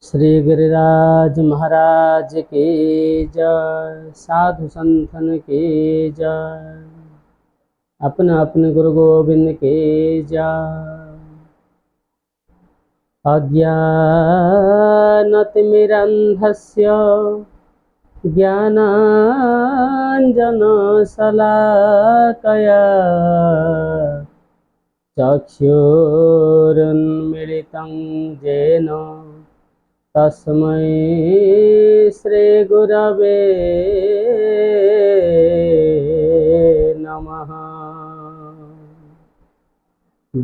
श्री गिरिराज महाराज की जय। साधु संतन की जय। अपने अपने गुरु गोविंद की जय। अज्ञानतिमिरन्धस्य ज्ञानाञ्जनशलाकया चक्षुरुन्मीलितं येन तस्मै श्रीगुरवे नमः।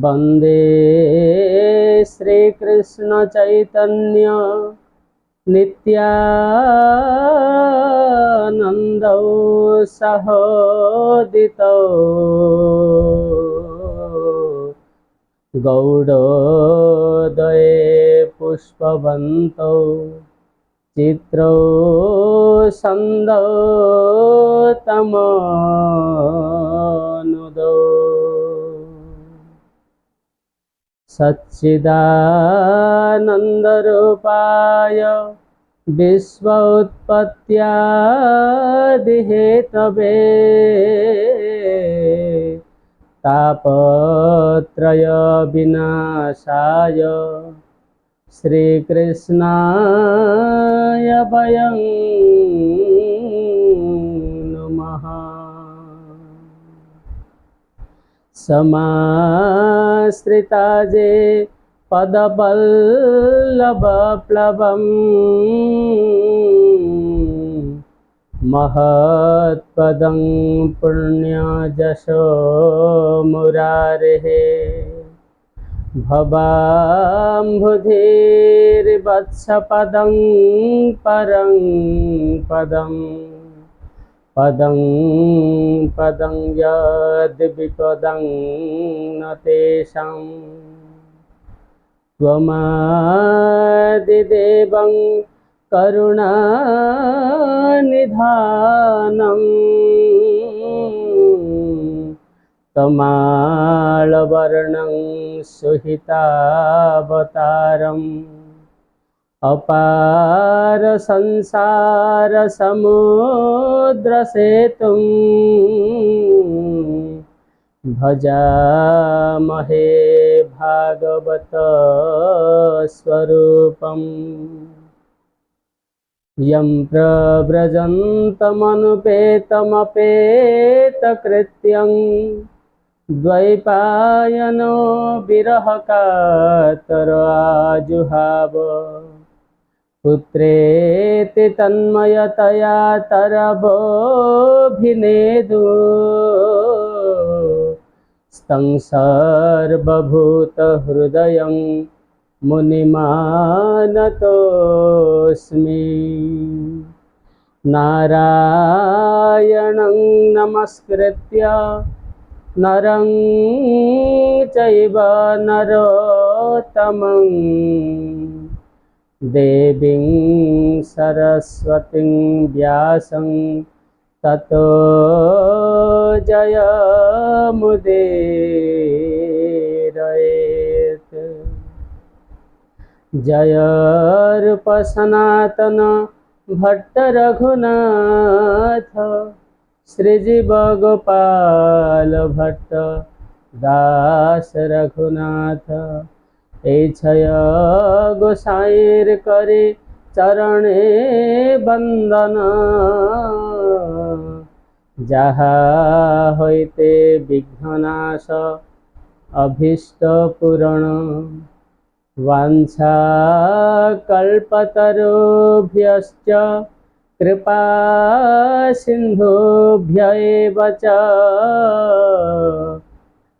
वन्दे श्रीकृष्ण चैतन्य नित्यानन्दौ सहोदितौ गौडोदये पुष्पवन्तौ चित्रौ सन्दौ तमोनुदौ सच्चिदानन्दरूपाय विश्वोत्पत्त्यादिहेतवे तापत्रय विनाशाय श्रीकृष्णाय वयं नमः। समाश्रिता जे पदपल्लवप्लवम् महत्पदं पुण्यजशो मुरारेः भवाम्बुधिर्वत्सपदं परं पदं पदं यद्विपदं न तेषां त्वमादिदेवं करुणानिधानं तमालवर्णं सुहितावतारम् अपार संसार समुद्रसेतुं भजामहे भागवत स्वरूपम्। यं प्रव्रजन्तमनुपेतमपेतकृत्यं द्वैपायनो विरहकातर आजुहाव पुत्रेति तन्मयतया तरवोऽभिनेदु स्तं सर्वभूतहृदयं मुनिमानतोऽस्मि। नारायणं नमस्कृत्य नरं चैव नरोत्तमं देवीं सरस्वतीं व्यासं ततो जयमुदीरयेत्। जय रूप सनातन भट्ट रघुनाथ श्रीजीव गोपाल भट्ट दास रघुनाथ। छय गोसाईर करे चरणे बंदन जहा होइते विघ्ननाश अभीष्ट पूरण। वाञ्छा कल्पतरुभ्यश्च कृपा सिन्धुभ्य एव च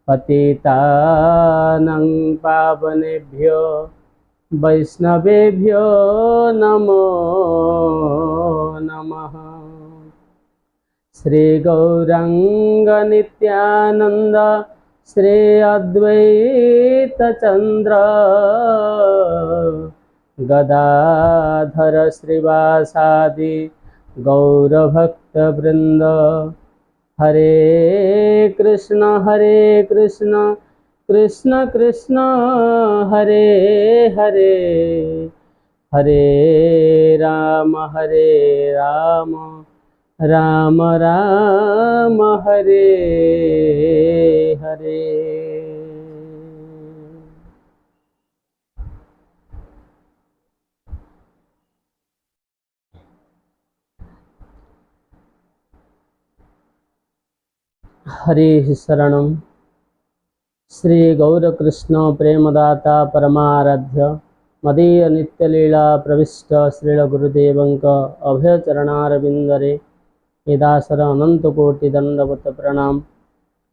पतितानां पावनेभ्यो वैष्णवेभ्यो नमो नमः। श्री गौरांग नित्यानंद श्री अद्वैत चंद्र गदाधर श्रीवासादि गौरभक्तवृंद। हरे कृष्ण कृष्ण कृष्ण हरे हरे हरे राम राम राम हरे हरे। हरि शरणं श्री गौरकृष्ण प्रेमदाता परमाराध्य मदीय नित्यलीला प्रविष्ट श्रील गुरुदेवंक अभयचरणारविंदरे यदासर अनंतकोटि दंडवत प्रणाम।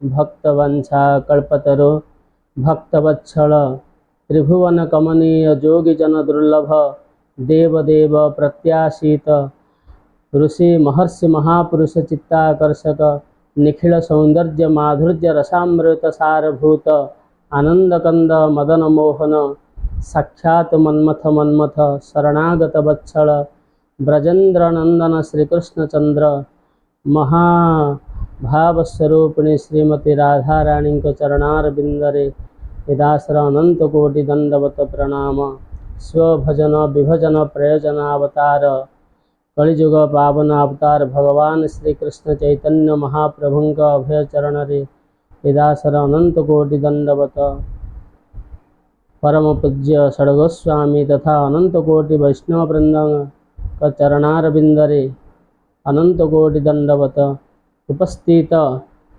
भक्तवंशा कल्पतरो भक्तवत्सल त्रिभुवन कमनीय जोगी जन दुर्लभ देवदेव प्रत्याशीत ऋषि महर्षि महापुरुष चित्ताकर्षक निखिल सौंदर्य माधुर्य रसामृत सारभूत आनंदकंद मदन मोहन साक्षात मन्मथ मन्मथ शरणागत वत्सल ब्रजेंद्र नंदन श्रीकृष्णचंद्र महाभावस्वरूपिणी श्रीमती राधा रानी को चरणारविंदरे यदासर अनंतकोटि दंडवत प्रणाम। स्वभजन विभजन प्रयोजनावतार कलिजुग पावन अवतार भगवान श्री कृष्ण चैतन्य महाप्रभु का अभय चरण रे यदासर अनंत कोटि दंडवत परम पूज्य षड्गोस्वामी तथा अनंत कोटि वैष्णव वृंद का चरणारविंदरे अनंत कोटि दंडवत उपस्थित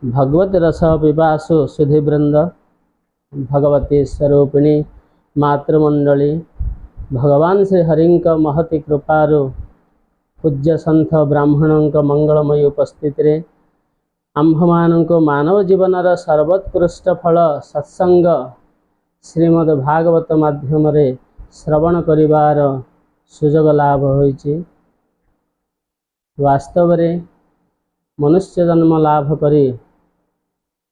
भगवत रस पिपासु सुधीवृंद भगवती स्वरूपिणी मातृमंडली भगवान श्री हरिंक महति कृपारु पूज्य संत ब्राह्मणों मंगलमय उपस्थित रे आम्भमान मानव जीवन सर्वोत्कृष्ट फल सत्संग श्रीमद् भागवत माध्यम रे श्रवण करिवार सुजोग लाभ होइछि। वास्तव रे मनुष्य जन्म लाभ करी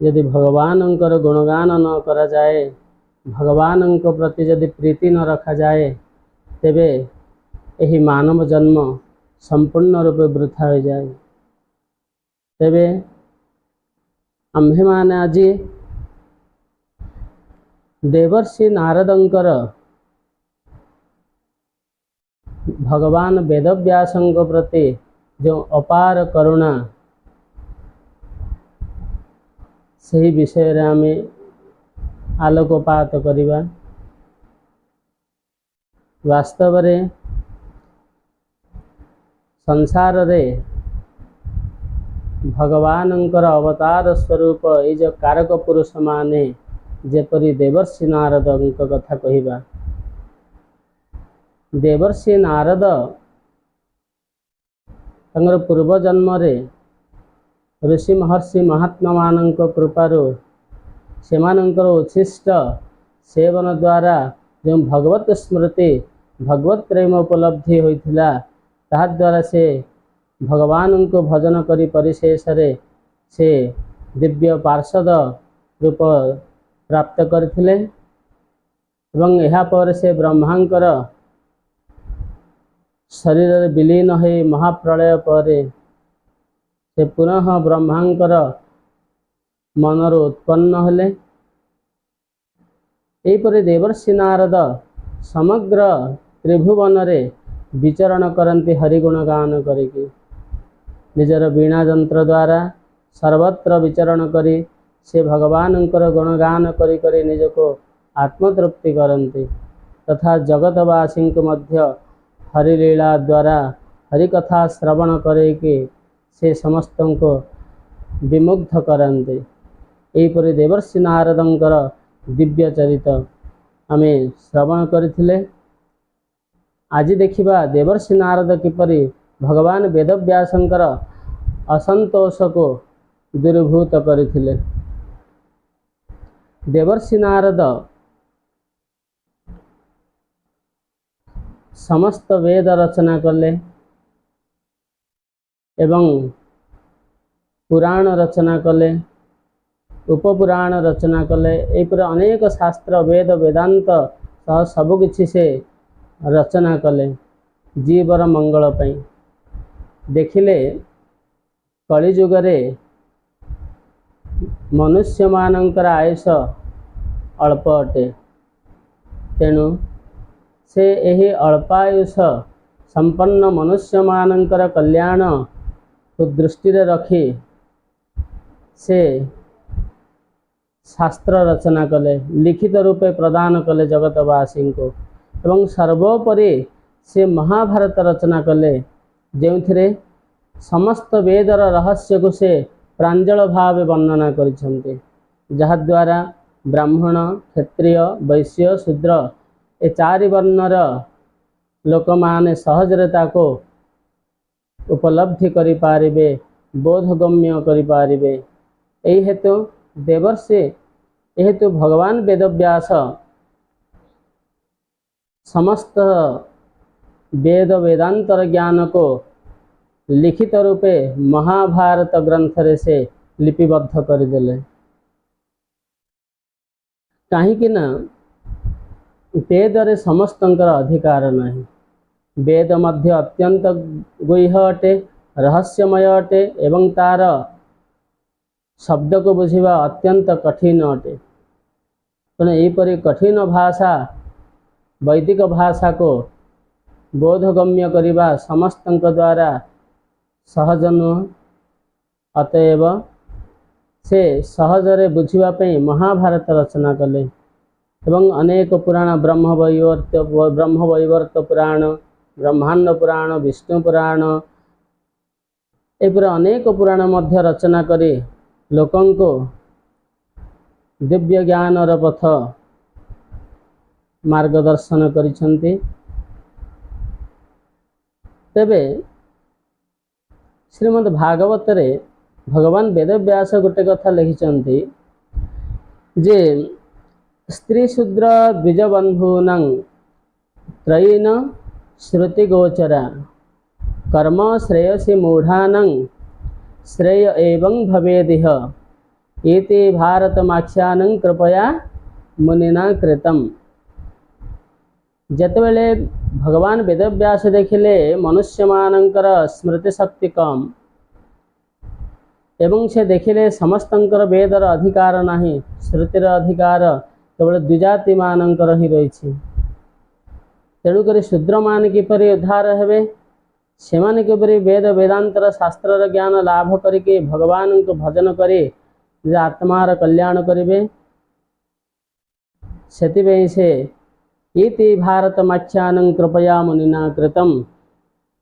यदि भगवानंकर गुणगान न करा जाए भगवानंक प्रति यदि प्रीति न रखा जाए तेबे एही मानव जन्म संपूर्ण रूपे वृथा हो जाए। तेबे आम्भे माने आज देवर्षि नारदंकर भगवान वेदव्यासंक प्रति जो अपार करुणा सही विषय रे आमे आलोकपात करिबा। वास्तव रे संसार रे भगवानंकर अवतार स्वरूप ये जो कारक पुरुष माने जेपरी देवर्षि नारद कथा कहिबा। देवर्षि नारद तंगर पूर्व जन्म रे ऋषि महर्षि महात्मा मानक कृपारु सेमानंकर उच्छिष्ट सेवन द्वारा जो भगवत स्मृति भगवत प्रेम उपलब्धि होइथिला ताहा द्वारा से भगवान को भजन करी परिशेष रे से दिव्य पार्षद रूप प्राप्त करथिले एवं एहा पर से ब्रह्मांकर शरीर रे विलीन हो महाप्रलय पर से पुनः ब्रह्मांकर मनर उत्पन्न हेले। एहिपरि देवर्षि नारद समग्र त्रिभुवन रे विचरण करती हरिगुण गान करिकी निजर वीणा यंत्र द्वारा सर्वत्र विचरण करी से भगवानंकर गुणगान करी करी निजको आत्मतृप्ति करती तथा जगतवासी को मध्य हरिलीला द्वारा हरिकथा श्रवण करके से समस्त को विमुग्ध करते। एहिपरि देवर्षि नारदंकर दिव्य चरित आमे श्रवण करथिले। आज देखिबा देवर्षि नारद किपरि भगवान वेदव्यासंकर असंतोष को दूरीभूत करथिले। देवर्षि नारद समस्त वेद रचना कले एवं पुराण रचना कले उपपुराण रचना कले एपर अनेक शास्त्र वेद वेदांत सह सबकिछि से रचना कले जीवर मंगल पई। देखिले कलिजुगरे मनुष्य मानकर आयुष अल्प अटे तेणु से यही अल्पायुष संपन्न मनुष्य मानकर कल्याण को दृष्टि रखी से शास्त्र रचना कले, लिखित रूपे प्रदान कले जगतवासी को एवं सर्वोपरि से महाभारत रचना कले जो समस्त वेदर रहस्य को से प्रांजल भाव वर्णना करिसेंते, जहाद्वारा ब्राह्मण क्षत्रिय वैश्य शूद्र ए चारि वर्णर लोक माने सहजता को उपलब्धि करि पारिबे, बोधगम्य करि पारिबे। एही हेतु देवर्षि हेतु भगवान वेदव्यास समस्त वेद वेदांतर ज्ञान को लिखित रूपे महाभारत ग्रंथ रे से लिपिबद्ध करदेले। कहीं ना वेद रे समस्तंकर अधिकार नहीं, वेद मध्य अत्यंत गुह्य अटे, रहस्यमय अटे एवं तार शब्द को बुझिबा अत्यंत कठिन अटे। तेणु यहीपरि कठिन भाषा वैदिक भाषा को बोधगम्य करिबा समस्तंक द्वारा सहज नुह, अतएव से सहजरे बुझिबा महाभारत रचना कले एवं अनेक पुराण ब्रह्मवैवर्त पुराण, ब्रह्मांड पुराण, विष्णु पुराण एपरि अनेक पुराण मध्य रचना करी लोकं को दिव्य ज्ञानर पथ मार्गदर्शन करिसेंती। तेबे श्रीमद् भागवत रे भगवान वेदव्यास गोटे कथा लिखिचंती जे स्त्री शूद्र द्विजबंधूनां त्रयीन श्रुति गोचरा कर्म श्रेयसी मूढ़ानां श्रेय एवं भवेदिह इति भारतमाख्यानं कृपया मुनिना कृतम्। जेतेबेले भगवान वेदव्यास देखिले मनुष्य मानकर स्मृति शक्ति कम एवं से देखिले समस्तंकर वेदर अधिकार नहीं, श्रुतिर अधिकार केवल द्विजाति मानकर ही रही। तेणुक शूद्र मान किपरि उद्धार हेबे, सेमाने किपरि वेद वेदांतर शास्त्र ज्ञान लाभ करके भगवान को भजन करे आत्मार कल्याण करेंगे। सेतिबेई से इति भारतमाख्यानं कृपया मुनिना कृतम्।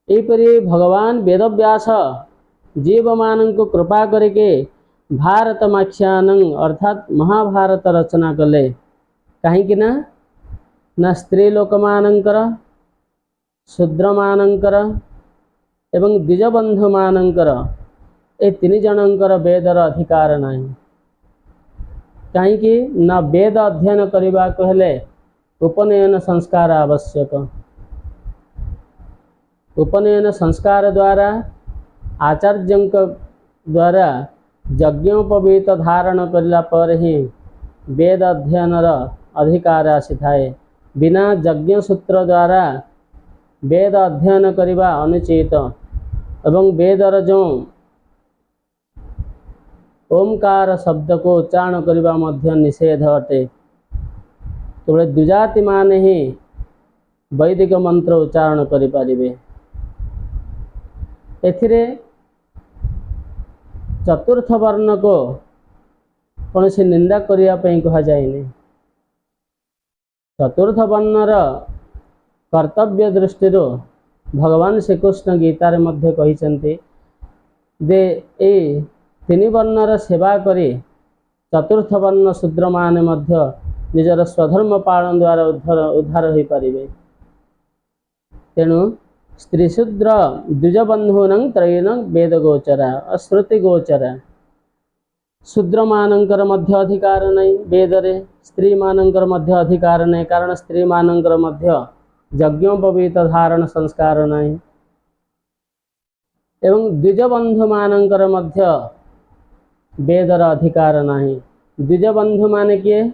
एपरि भगवान वेदव्यास जीव मानन को कृपा करके भारतमाख्यानं अर्थात महाभारत रचना कले। कहीं ना स्त्री लोक मानकर, शूद्र मानकर एवं द्विजबंधु मानकर ए तीन जनकर वेदर अधिकार नहीं। कहीं ना वेद अध्ययन करने को हेले उपनयन संस्कार आवश्यक। उपनयन संस्कार द्वारा आचार्य द्वारा यज्ञोपवीत धारण करला पर ही वेद अध्ययनर अधिकार आसी थाए। बिना यज्ञ सूत्र द्वारा वेद अध्ययन करने अनुचित एवं वेदर जो ओमकार शब्द को उच्चारण करने मध्य निषेध अटे। केवल द्विजाति माने ही वैदिक मंत्र उच्चारण करें। एथिरे चतुर्थ वर्ण को कौन सी निंदा करने कहा जाए। चतुर्थ वर्णर कर्तव्य दृष्टि भगवान श्रीकृष्ण गीतार मध्य कहिसेंती जे ए तीन वर्णर सेवा करी चतुर्थ वर्ण शूद्र माने मध्य निजर स्वधर्म पालन द्वारा उद्धार हो पारे। तेणु स्त्री शूद्र द्विजबंधूनां त्रयीन वेद गोचरा अश्रुति गोचरा। शूद्र मानकर मध्य अधिकार नहीं वेदरे, स्त्री मानकर मध्य अधिकार नहीं, कारण स्त्री मानकर मध्य यज्ञोपवीत धारण संस्कार नहीं। एवं द्विजबंधु मानकर मध्य वेदर अधिकार नहीं। द्विजबंधु माने किए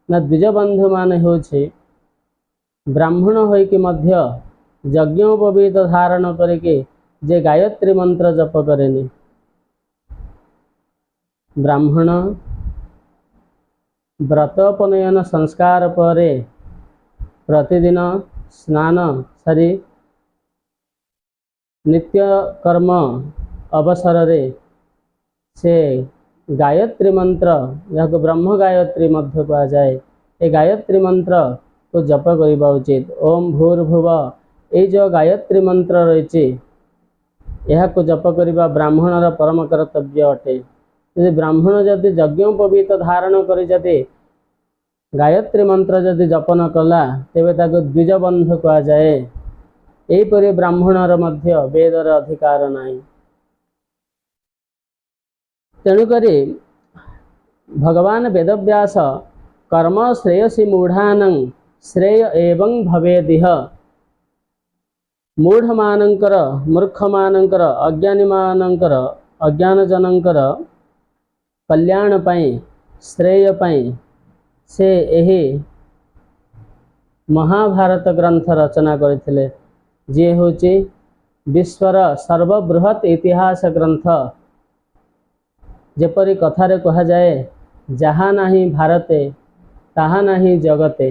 ना द्विजबंधु माने होछे ब्राह्मण होइके मध्य यज्ञोपवीत धारण करके जे गायत्री मंत्र जप करेनी। ब्राह्मण व्रतोपनयन संस्कार पर प्रतिदिन स्नान सारी नित्य कर्म अवसर रे से गायत्री मंत्र जहाँ ब्रह्म गायत्री मध्य कहा जाए ये गायत्री मंत्र को जप करने उचित। ओम भूर्भुव ये जो गायत्री मंत्र रही यह जप करने ब्राह्मणर परम कर्तव्य अटे। यदि ब्राह्मण जदि यज्ञोपवीत धारण कर गायत्री मंत्र जदि जपन कला तेबे ताको द्विजबंधु कहा जाए। यहीपरि ब्राह्मणर मध्य वेदर अधिकार नाही। तेणुकरी भगवान वेदव्यास कर्म श्रेयसी मूढ़ानं श्रेय एवं भवेदिह मूढ़ मानंकर मूर्ख मानंकर अज्ञानी मानंकर अज्ञान जनंकर कल्याण पाई श्रेय पाई से यही महाभारत ग्रंथ रचना करथिले जे होची विश्वर सर्वबृहत इतिहास ग्रंथ। जेपरी कथारे कहा जाए जहाँ नहीं भारते ताहा नहीं जगते।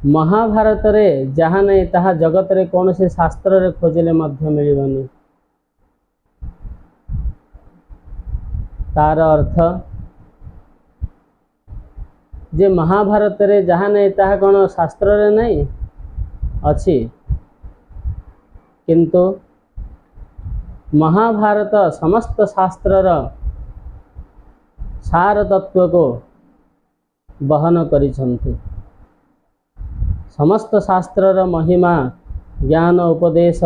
महाभारत रे जहाँ नहीं ताहा जगत रे कौन से शास्त्र रे खोजिले मध्य मिलिबनी। तार अर्थ जे महाभारत रे जहाँ नहीं ताहा कौन शास्त्र रे नहीं अच्छी, किंतु महाभारत समस्त शास्त्रर सार तत्व को बहन करिछन्ति। समस्त शास्त्रर महिमा ज्ञान उपदेश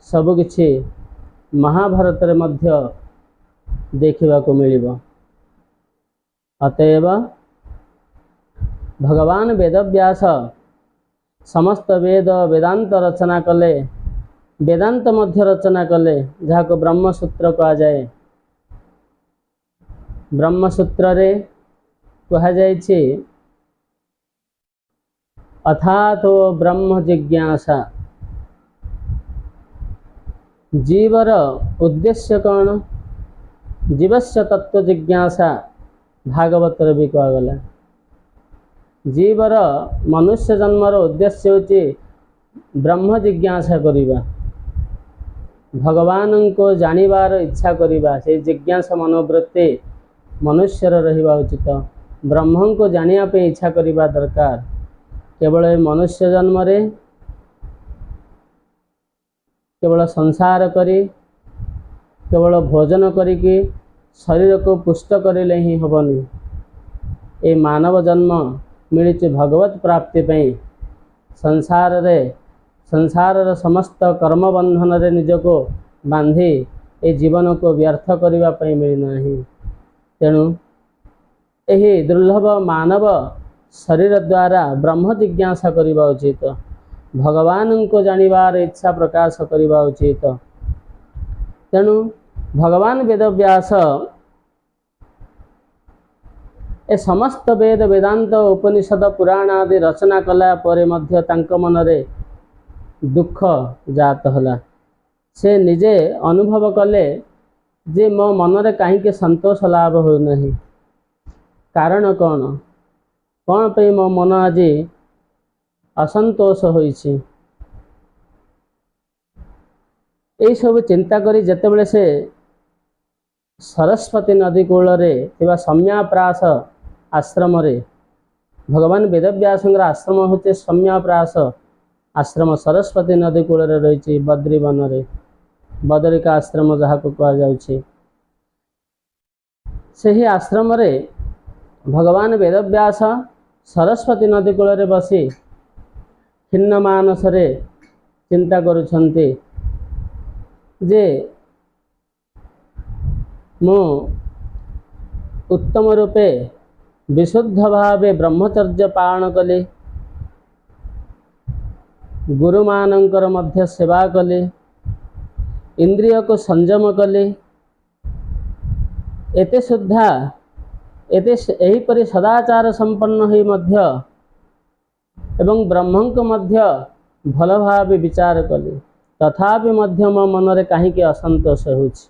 सबकिछि महाभारत रे मध्य देखिबा को मिलिबो। अतएव भगवान वेदव्यास समस्त वेद वेदांत रचना कले। वेदांत मध्य रचना कले जहाँ को ब्रह्मसूत्र कहा जाए। ब्रह्मसूत्र रे कहा जाइछि अथातो ब्रह्म जिज्ञासा। जीवर उद्देश्य कौन? जीवस्य तत्व जिज्ञासा भागवत रे भी कहा गला। जीवर मनुष्य जन्मर उद्देश्य होची ब्रह्म जिज्ञासा करिबा, भगवान को जानिबार इच्छा करिबा। से जिज्ञासा मनोवृत्ति मनुष्यर रहिबा उचित। ब्रह्म को जानिया पे इच्छा करिबा दरकार। केवल मनुष्य जन्म रे केवल संसार करी केवल भोजन करिकी शरीर को पुष्ट करिले ही हबनी। ए मानव जन्म मिली भगवत प्राप्ति पई। संसार समस्त कर्म बंधन रे निज को बांधी ए जीवन को व्यर्थ करिबा पई मिली नाही। तेणु एही दुर्लभ मानव शरीर द्वारा ब्रह्म जिज्ञासा करिबा उचित। भगवान को जानिबार इच्छा प्रकाश करिबा उचित। तेणु भगवान वेदव्यास ए समस्त वेद वेदांत उपनिषद पुराण आदि रचना कला परे मध्य तांक मनरे दुख जात हला। से निजे अनुभव कले जे मो मनरे कहीं संतोष लाभ हो नहीं। कारण कौन? कौन पे मो मन आज असंतोष होइछि। यही सब चिंता करी जेतेबेले से सरस्वती नदी कूल रे थिबा सम्याप्रास आश्रम रे भगवान वेदव्यासंकर आश्रम होचे सम्याप्रास आश्रम सरस्वती नदी कूल रे रही बद्री वन रे बदरिका आश्रम जहाँ को कहा जाउछि। सही आश्रम रे भगवान वेदव्यास सरस्वती नदी कूल रे बसी खिन्न मानस रे चिंता करुछन्ति जे मु उत्तम रूपे विशुद्ध भावे ब्रह्मचर्य पालन कले, गुरु मानंकर मध्य सेवा कले, इंद्रिय को संयम कले, एते सुद्धा एते यही परि सदाचार संपन्न होई मध्य एवं ब्रह्म को मध्य भल भावे विचार कले। तथापि मध्य मो मनरे कहीं असंतोष होछि।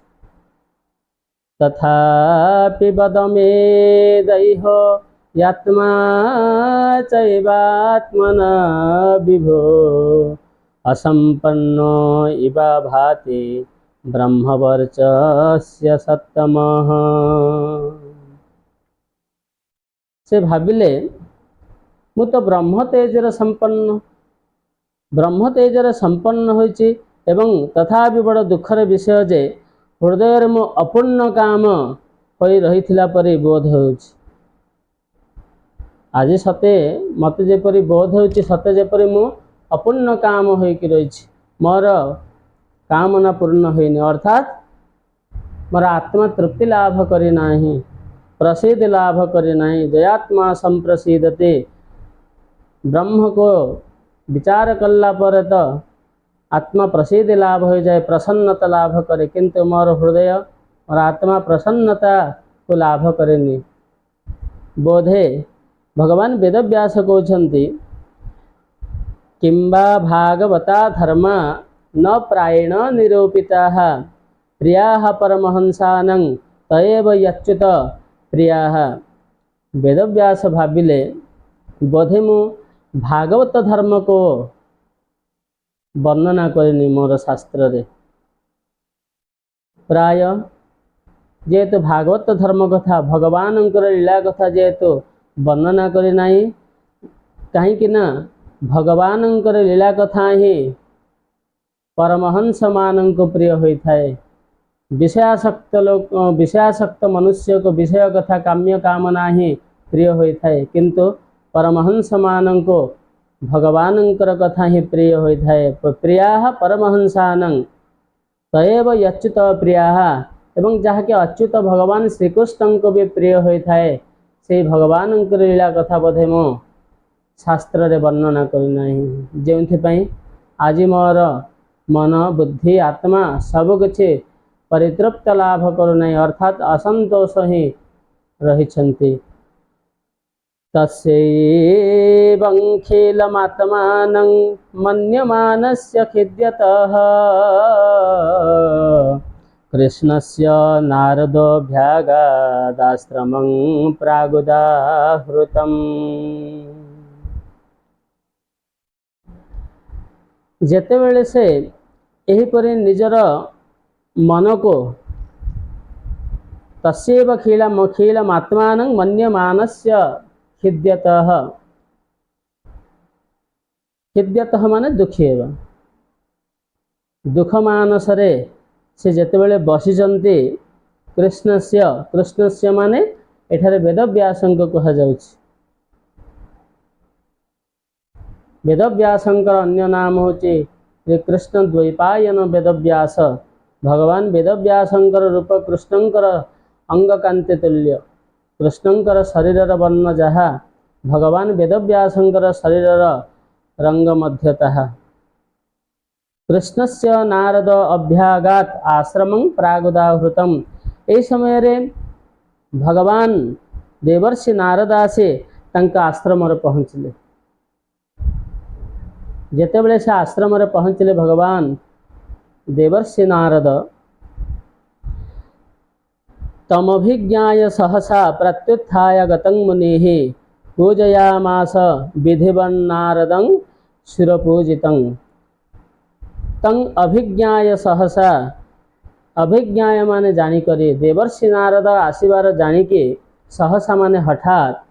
तथापि वद मे दैहो यात्मा चैवात्मना विभो असंपन्नो इव भाति ब्रह्मवर्चस्य सत्तमः। से भाविले मु तो ब्रह्म तेजर संपन्न, ब्रह्म तेजर संपन्न होइछि एवं तथापि बड़ दुखर विषय जे हृदय मो अपूर्ण काम होई रहिथिला परि बोध होउछि। आज सते मत जेपरि बोध होउछि सते जेपरि मु अपूर्ण काम होइकि रहिछि, मोर कामना पूर्ण होइनि, अर्थात मोर आत्मा तृप्ति लाभ करि नाही, प्रसिद्धि लाभ करि नाही। जयात्मा संप्रसिद्धते, ब्रह्म को विचार कला पर तो आत्मा प्रसिद्धि लाभ हो जाए, प्रसन्नता लाभ करे, किंतु मोर हृदय और आत्मा प्रसन्नता को लाभ करेनि। बोधे भगवान वेदव्यास कहते किंबा भागवता धर्मा न प्रायेण निरूपिताः प्रियाः परमहंसानं तएव यच्युत प्रियाः। वेदव्यास भाविले बोधे मु भागवत धर्म को वर्णना करेनि मोर शास्त्र रे। प्राय जेहेतु भागवत धर्म कथा भगवान लीला कथा जेहेतु वर्णना करे नाही, कहीं ना भगवान लीला कथा ही परमहंस मान को प्रिय होता है। विषयासक्त लोक, विषयासक्त मनुष्य को विषय कथा काम्य कामना ही प्रिय होता है, किंतु परमहंस मान को भगवान कथा ही प्रिय होता है। प्रिया परमहंसानं तएव यच्युत प्रियाः, एवं जहाँके अच्युत भगवान श्रीकृष्ण को भी प्रिय होता है, से भगवान लीला कथा बोधे मो शास्त्र रे वर्णना करना ही। जो आज मोर मन बुद्धि आत्मा सब किछि परितृप्त लाभ करुना, अर्थात असंतोष ही रहिछन्ति। तस्यैवंखिलमात्मानं मन्यमानस्य खिद्यतः कृष्णस्य नारदोऽभ्यागादाश्रमं प्रागुदाहृतम्। जेतेबेले से एहीपरि निजर मन को तस्यैव खिलमात्मानं मन्यमानस्य खिद्यतः, खिद्यतः माने दुखेव, दुख मानसरे से जेतेबेले बसिचन्ति कृष्णस्य, कृष्णस्य माने एठारे वेदव्यासंक कहा जाउछि। वेदव्यासंकर अन्य नाम होचे श्री कृष्ण द्वैपायन वेदव्यास। भगवान वेदव्यासंकर रूप कृष्णंकर अंग कांति तुल्य, कृष्णंकर शरीरर वर्ण जहा भगवान वेदव्यासंकर शरीरर रंग मध्यतः। कृष्णस्य नारद अभ्यागात आश्रमं प्रागुदाहृतम। ए समय रे भगवान देवर्षि नारदासे तंका आश्रम रे पहुँचले। जेतेबेले से आश्रम रे पहुँचले भगवान देवर्षि नारद तमभिज्ञाय सहसा प्रत्युत्थाय गतं मुनिः पूजयामास विधिवन्नारदं शिरपूजितं। तं अभिज्ञाय सहसा, अभिज्ञाय माने जानी करी, देवर्षि नारद आसीबार जानिके सहसा माने हठात,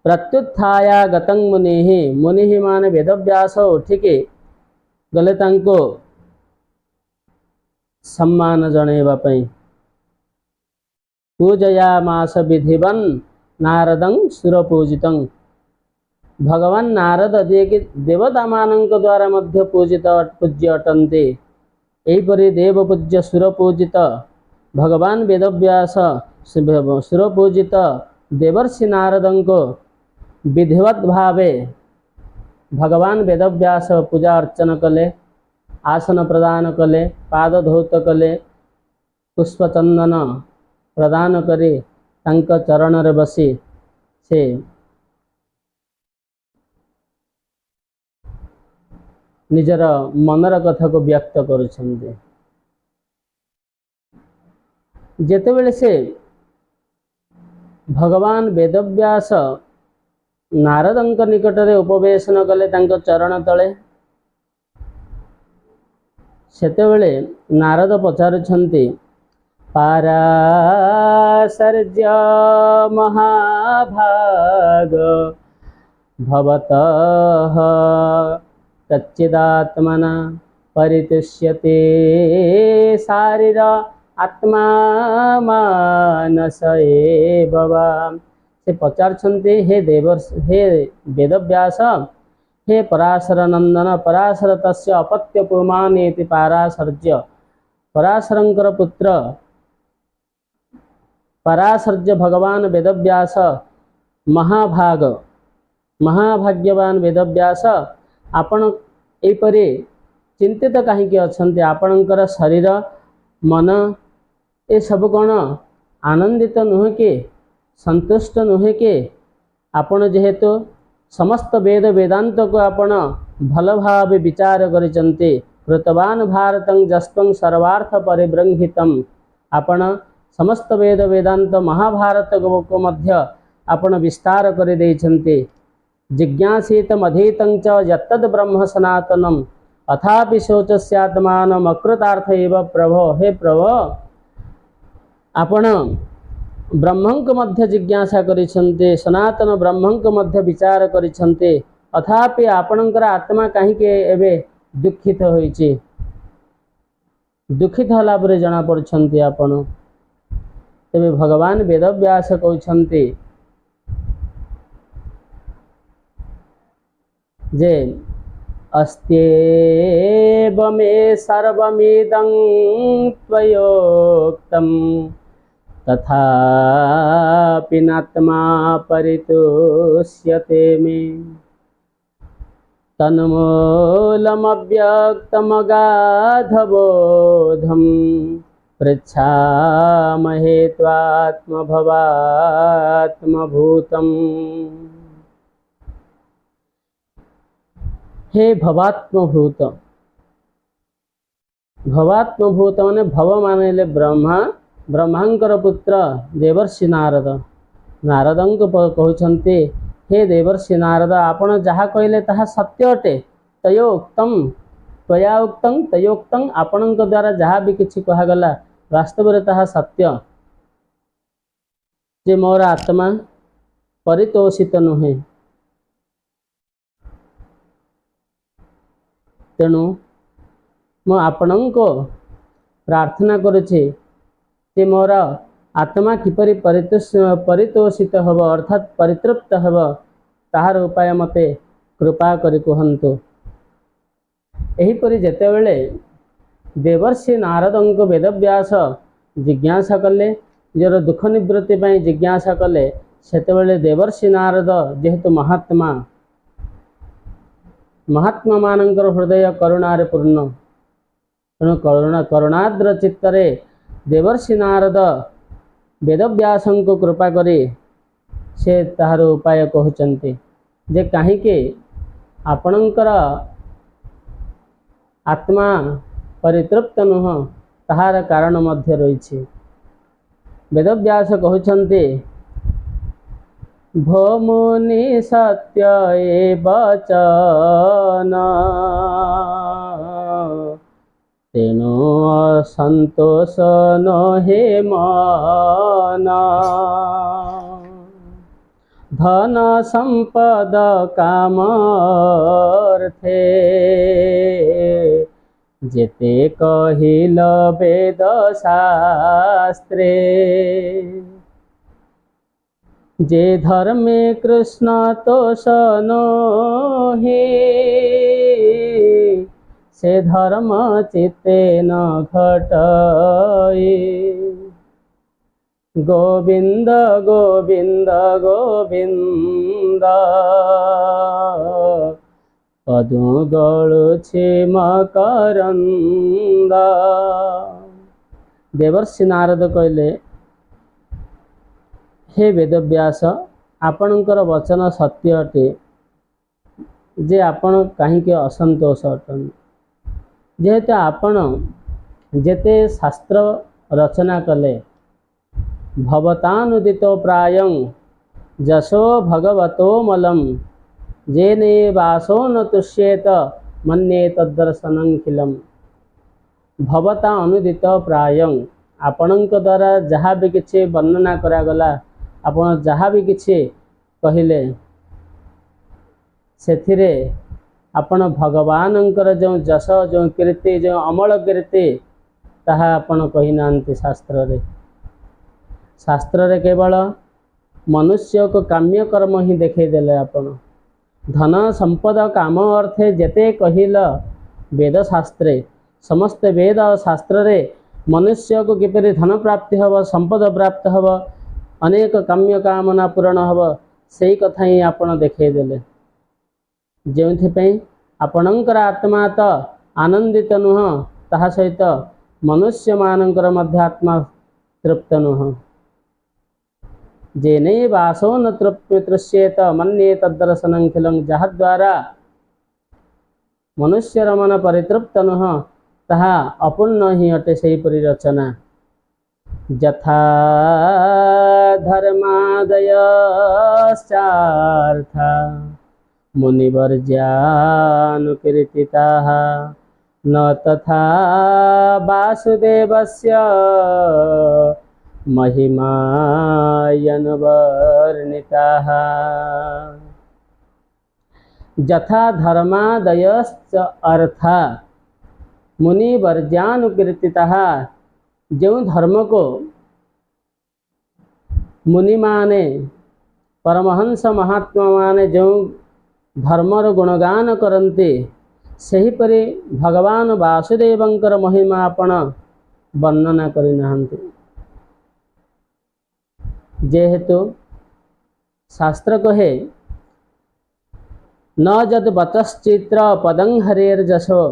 प्रत्युत्थाय गतं मुनिः, मुनिः माने वेदव्यास उठिके गले तांको सम्मान जणेबा पई। पूजयामास विधिवन् नारदं शिरपूजितं। भगवान नारद दिए देवता मानक द्वारा मध्य पूजित पूज्य अटंते। एहीपरि देव पूज्य शिरपूजित भगवान वेदव्यास शिरपूजित देवर्षि नारदं को विधिवत भावे भगवान वेदव्यास पूजा अर्चन कले, आसन प्रदान कले, पाद धौत कले, पुष्पचंदन प्रदान करी तांक चरण रे बसी से निजर मनर कथा को व्यक्त करुछन्ते। जेतेबेले से भगवान वेदव्यास नारदंक निकटरे उपवेशन कले तांको चरण तले। सेतेबेले नारद पचारुछन्ति पाराशर्य महाभाग भवतः कच्चिदात्मना परितुष्यते शारीर आत्मा मानस एव वा। से पचारुछन्ति हे वेदव्यास हे पराशर नंदन पराशर तस्य अपत्य पुमानेति पाराशर्य पराशरंकर पुत्र पराशर्य भगवान वेदव्यास महाभाग महाभाग्यवान वेदव्यास आपण एपरि चिंतित कहीं अच्छे आपणकर शरीर मन ये सब कौन आनंदित नुहे कि संतुष्ट नुहे कि आपण जेहेतु समस्त वेद वेदांत को आपण भल भाव विचार करिसंते कृतवान भारतं जस्त्वं सर्वार्थ परिबृंहितम् आपण समस्त वेद वेदांत महाभारत को मध्य आपण विस्तार करि दैछन्ते जिज्ञासितमधीतं च यत्तद् ब्रह्म सनातनम् अथापि शोचस्यात्मानमकृतार्थ एव प्रभो। हे प्रभो आपण ब्रह्मंक मध्य जिज्ञासा करिसंते सनातन ब्रह्मंक मध्य विचार करिसंते अथापि आपणकर आत्मा कहीं के एबे दुखित होइछि दुखित होला परे जना पड़छन्ति आपण। तबे भगवान वेदव्यास कहउछन्ति जे अस्त्येव मे सर्वमिदं त्वयोक्तं तथापि नात्मा परितुष्यते मे तन्मूलमव्यक्तमगाधबोधं पृच्छामहे त्वात्मभवात्मभूतम्। हे भवात्मभूत भवात्मभूत माने भव माने ब्रह्मा ब्रह्मांकर पुत्र देवर्षि नारद नारदंक कहउछन्ति हे देवर्षि नारद आपण जहा कहले ताहा सत्य अटे तयोक्तम त्वया उक्तं तयोक्तं आपणक द्वारा जहा भी किछि कहा गला वास्तव रे ताहा सत्य जे मोर आत्मा परितोषित नुहे तेणु मु आपणको प्रार्थना करुछि जे मोर आत्मा किपरि परितोषित हब अर्थात परितृप्त हब ताहार उपाय मते कृपा करि कहन्तु। एहिपरि जेतेबेले देवर्षि नारदंक वेदव्यास जिज्ञासा कले निजर दुख निवृत्ति पाई जिज्ञासा कले सेतेबेले देवर्षि नारद जेहेतु महात्मा महात्मा मानकर हृदय करुणार पूर्ण तेणु करुणाद्र चित्तरे देवर्षि नारद वेदव्यास को कृपा करी से ताहार उपाय कहउचन्ति जे कहीं के आपणकर आत्मा परितृप्त नुह ताहार कारण मध्य रही। वेदव्यास कहउचन्ति भो मुनि सत्य वचन तेणु असंतोष नहे मन धन संपद कामर्थे जेते कहिल वेद शास्त्रे जे धर्मे कृष्ण तोष नोहि से धर्म चित्ते न घटई। गोविंद गोविंद गोविंद पदु गळुछि मकरंद। देवर्षि नारद कहले हे वेदव्यास आपणकर वचन सत्य अटे जे आपण कहीं असंतोष अटन जेहेतु आपण जेते शास्त्र रचना कले भवतानुदितो प्रायं जशो भगवतो मलं जेने वासो न तुष्येत मन्ये तद्दर्शनंखिलम। भवता अनुदित प्रायं आपणଙ୍କ द्वारा जहाँ भी किछि वर्णना करागला आपण जहाँ भी किछि कहिले सेथिरे आपण भगवानंकर जो जश जो कीर्ति जो अमल कीर्ति ताहा आपण कहि नांति शास्त्र रे। शास्त्र रे केवल मनुष्य को काम्य कर्म ही देखै देले आपण धन संपद काम अर्थे जेते कहिल वेद शास्त्रे समस्त वेद और शास्त्र रे मनुष्य को किपरि धन प्राप्ति हब संपद प्राप्त हब अनेक काम्य कामना पूरण हब सेई कथा ही आपण देखै देले जेउथि आपणकर आत्मा तो आनंदित नुह ताहा सहित मनुष्य मानकर मध्य आत्मा तृप्त नुह जेने वासो न तृप्येत मन्ये तद्दर्शनंखिलं जहाद्वारा मनुष्य मन परितृप्त नुह ताहा अपूर्ण ही अटे सेही परि रचना। यथा धर्मादयश्चार्था मुनिवर्ज्यानुकीर्तिताः न तथा वासुदेवस्य महिमायनुवर्णिताः। यथा धर्मादयश्च अर्था मुनिवर्ज्यानुकीर्तिताः जो धर्म को मुनि माने परमहंस महात्मा माने जो धर्मर गुणगान करते सही परि भगवान वासुदेवंकर महिमा आपण वर्णना करि नाहंती। जेहेतु शास्त्र कहे न जद बतश्चित्र पदं हरेर्जशो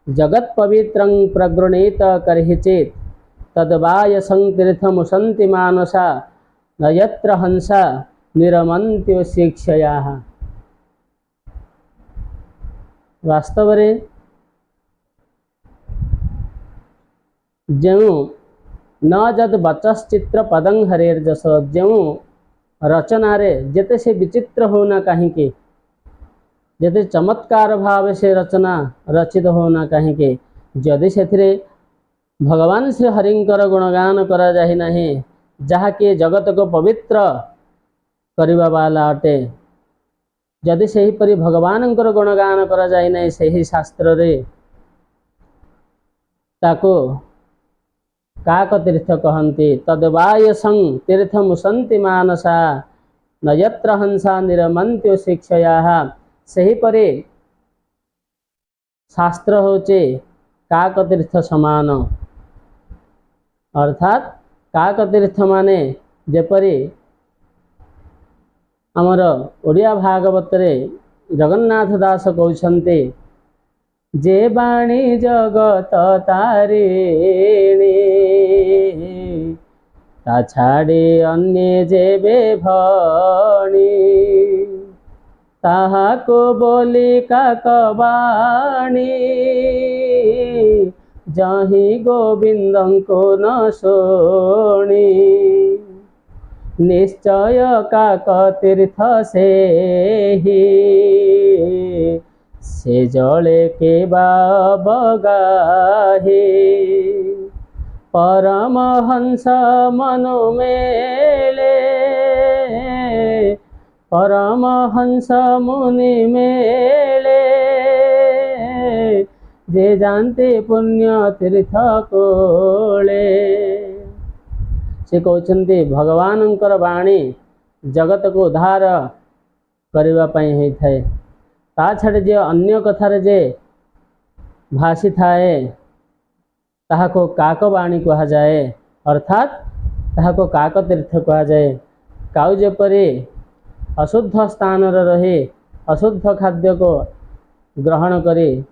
जगत पवित्रं प्रगृणीत करहि चेत तद्वायसं तीर्थमुसन्ति मानसा न यत्र हंसा निरमन्त्यो शिक्षयाः। वास्तव रे जो न जद बचश्चित्र पदं हरेर्जस जो रचना रे जेते से विचित्र होना कहीं जेते चमत्कार भाव से रचना रचित होना कहीं जदि से भगवान श्री हरिंकर गुणगान करा जाहि नहीं जहा कि जगत को पवित्र करिबा वाला अटे जदि सही परि भगवानंकर गुणगान करा जाहि नहीं सही शास्त्र रे ताको काक तीर्थ कहन्ति तद्वायसं तीर्थमुसन्ति मानसा न यत्र हंसा निरमन्त्यो शिक्षयाः। सही परि शास्त्र होचे काक तीर्थ समान अर्थात काक तीर्थ माने जेपरि आमर ओडिया भागवत रे जगन्नाथ दास कहउछन्ते जे बाणी जगत तारिणी ता छाड़ी अन्य जेबे भणी ताहा को बोली काकबाणी जही गोविंदं को न शोणी निश्चय काक तीर्थ से ही से जले के बगाही परमहंस मनु मेले परमहंस मुनि मेले जे जानते पुण्य तीर्थ कोले। से कहते भगवानंकर वाणी जगत को उद्धार करने होई थाए ता छाड़ जे अन्य कथार जे भाषी थाए ताहाको काकवाणी कहा जाए अर्थात ताहाको काक तीर्थ कहा जाए। काउ जेपरि अशुद्ध स्थान रही अशुद्ध खाद्य को ग्रहण करी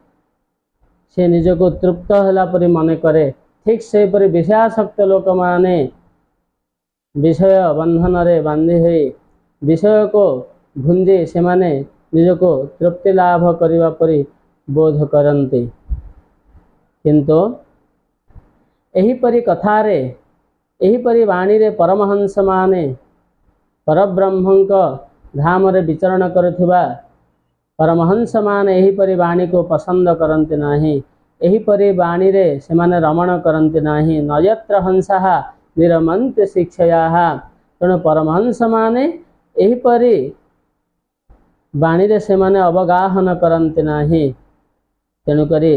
से निजको तृप्त होला परि मन करे ठीक से परि विषयासक्त लोक माने विषय बंधन रे बांधी हुई विषय को भुंजे से माने निजको तृप्ति लाभ करिवा परि बोध करन्ते किंतु एही परि कथारे एहीपरि वाणी रे परमहंस माने परब्रह्मंक धाम रे विचरण करुथिबा परमहंस माने एहीपरि वाणी को पसंद करन्ति नाही। एहीपरि वाणी रे सेमाने रमण करन्ति नाही। नयत्र हंसः निरमन्ति शिक्षयाः। तेणु परमहंस माने एहीपरि वाणी रे सेमाने अवगाहन करन्ति नाही। तेणुकरी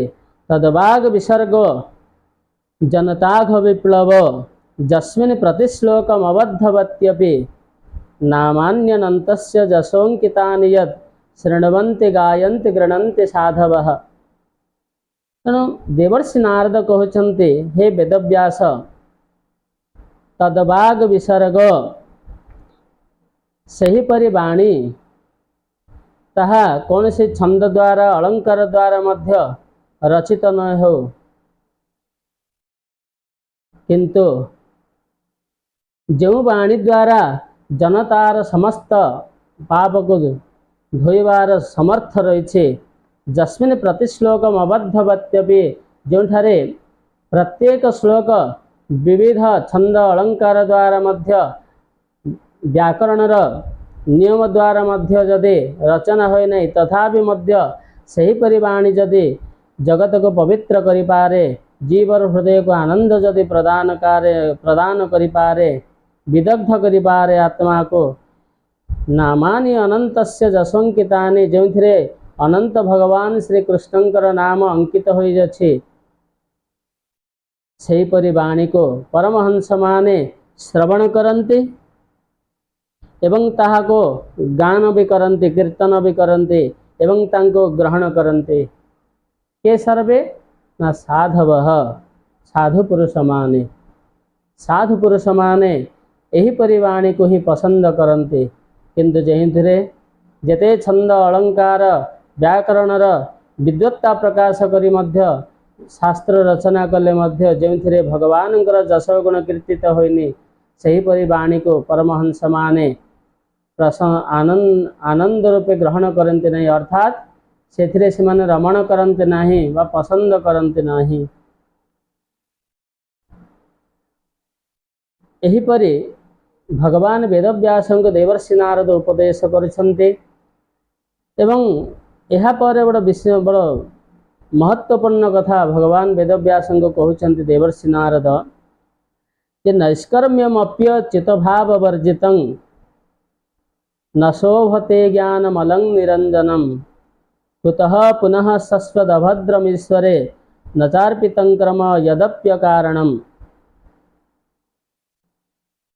तद्वाग विसर्ग जनताघ विप्लव जस्मिन् प्रतिश्लोकम अबद्धवत्यपि नामान्यनन्तस्य जसोंकितानि यत् शृण्वन्ति गायन्ति गृह्णन्ति साधवः। तेणु देवर्षि नारद कहते हे वेदव्यास तद्वाग विसर्ग सहीपरि वाणी ताहा कौन से छंद द्वारा अलंकार द्वारा मध्य रचित न हो किंतु जो वाणी द्वारा जनतार समस्त पाप को धोइबार समर्थ रही जस्मिन् प्रतिश्लोकम अबद्धवत्यपि जोठारे प्रत्येक श्लोक विविध छंद अलंकार द्वारा मध्य व्याकरणर नियम द्वारा मध्य जदि रचना होय नहीं तथापि मध्य सहीपरि वाणी जदि जगत को पवित्र करि पारे जीवर हृदय को आनंद जदि प्रदान करि पारे विदग्ध करि पारे आत्मा को नामानि अनंतस्य जसंकितानि जोथिरे अनंत भगवान श्री कृष्णंकर नाम अंकित होई अछि सहीपरि वाणी को परमहंस माने श्रवण करन्ति एवं ताहाको गान भी करन्ति कीर्तन भी करन्ति एवं तांको ग्रहण करन्ति के सर्वे ना साधवः साधु पुरुष माने एहीपरि वाणी को ही पसंद करन्ति किंतु जेहिथिरे जेते छंद अलंकार व्याकरणर विद्वत्ता प्रकाश करी मध्य शास्त्र रचना कले मध्य जेथिरे भगवानଙ୍କର जश गुण कीर्तित होइनी सहीपरि वाणी को परमहंस माने आनंद रूपे ग्रहण करते नहीं अर्थात से सेमाने रमण करते नहीं वा पसंद करते नहीं। एहीपरि भगवान वेदव्यास को देवर्षि नारद उपदेश करछन्ते एवं यह पर बड़ विषय बड़ महत्वपूर्ण कथा भगवान वेदव्यास को कहते देवर्षि नारद जे नैष्कर्म्यमप्य चित्तभाव वर्जितं न शोभते ज्ञानमलं निरंजनम कुतः पुनः सस्वदभद्रमीश्वरे न चार्पितं क्रम यदप्य कारणम।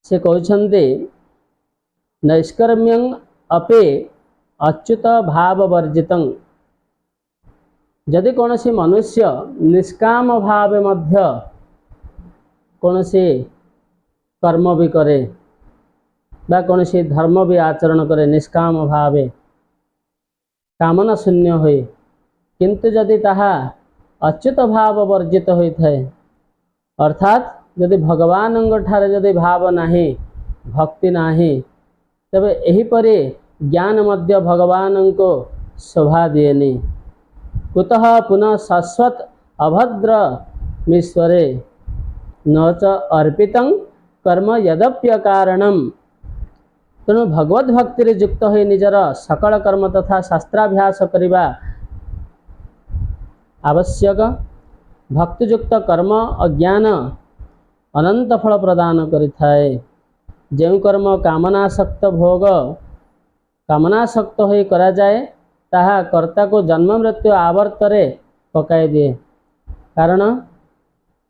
से कहते नैष्कर्म्यं अपि अच्युत भाव वर्जितं यदि कौन सी मनुष्य निष्काम भाव मध्य कौन सी कर्म भी करे बा कौन सी धर्म भी आचरण करे निष्काम भावे कामना शून्य हुए किंतु जदि ताहा अच्युत भाव वर्जित होता है अर्थात यदि भगवान ठारे यदि भाव नाही भक्ति नाही तबे एहीपरि ज्ञान मध्य भगवान को शोभा दिएनी। कुतः पुनः शाश्वत अभद्र मीश्वरे न च अर्पितं कर्म यदप्य कारणम। तेणु भगवत भक्ति युक्त हो निजर सकल कर्म तथा शास्त्राभ्यास करने आवश्यक। भक्तियुक्त कर्म अज्ञान अनंत फल प्रदान करिथाए। जो कर्म कामनासक्त भोग कामनासक्त हो करा जाए ताहा कर्ता को जन्म मृत्यु आवर्तरे पकाई दिए। कारण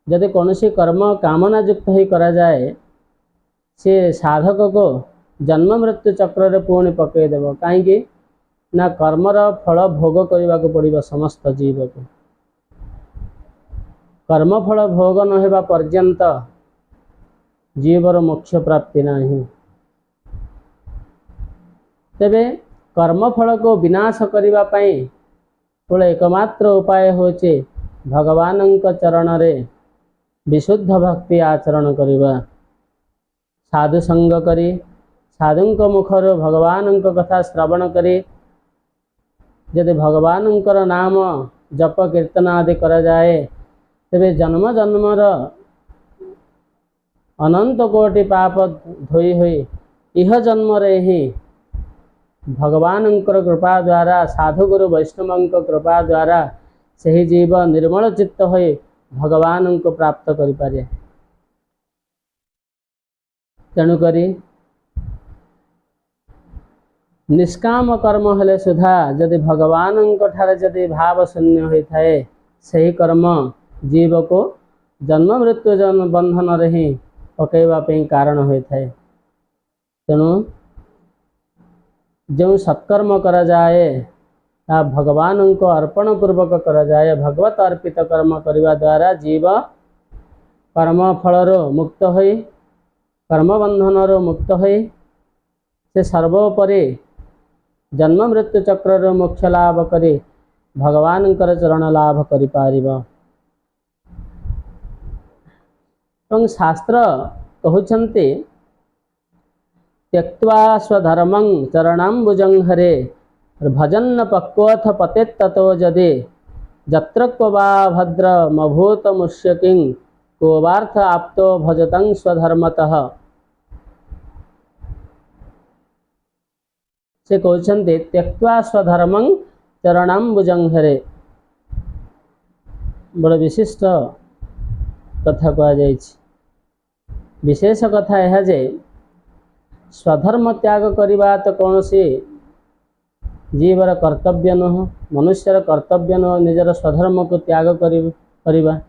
यदि कौन सी कर्म कामना युक्त हो करा जाए से साधक को जन्म मृत्यु चक्र रे पुणी पकईदेव कहीं ना कर्मर फल भोग करने को पड़ो समस्त जीव को। कर्म फल भोग न होगा पर्यंत जीवर मोक्ष प्राप्ति नहीं। तेबे कर्मफल को विनाश करने केवल एकमात्र उपाय होचे भगवान चरण रे विशुद्ध भक्ति आचरण करवा। साधु संग करी साधु मुखर भगवान कथा श्रवण करी यदि भगवान नाम जप कीर्तन आदि करा जाए तेबे जन्म जन्मर अनंत कोटि पाप धोई हुई इह जन्म रे ही भगवान कृपा द्वारा साधुगुरु वैष्णव कृपा द्वारा सही जीव निर्मल चित्त हो भगवान को प्राप्त करि पारे। तेणुकरी निष्काम कर्म हेले सुधा जदि भगवान ठारे जदि भाव शून्य होता है सही कर्म जीव को जन्म मृत्यु जन्म बंधन रे ही पकईवाई कारण होता है। तेणु जो सत्कर्म करा जाए ता भगवान को अर्पण पूर्वक करा जाए। भगवत अर्पित कर्म करने द्वारा जीव कर्म फलर मुक्त हो कर्म बंधन मुक्त हो से सर्वोपरि जन्म मृत्यु चक्र मोक्ष लाभ करी भगवान चरण लाभ करि पारिबा। शास्त्र कहउछन्ति त्यक्त्वा स्वधर्मं चरणाम्बुजं हरे भजन्न पक्वथ पतेत् ततो जदि जत्र क्व वा भद्रमभूत मुष्यकिं को वार्थ आप्तो भजतं स्वधर्मतः। से कहते त्यक्त्वा स्वधर्मं चरणाम्बुजं हरे बड़ विशिष्ट कथा कह विशेष कथा यह जे स्वधर्म त्याग करवा तो कौन सी जीवर कर्तव्य नुह मनुष्यर कर्तव्य नुह निजर स्वधर्म को त्याग करवा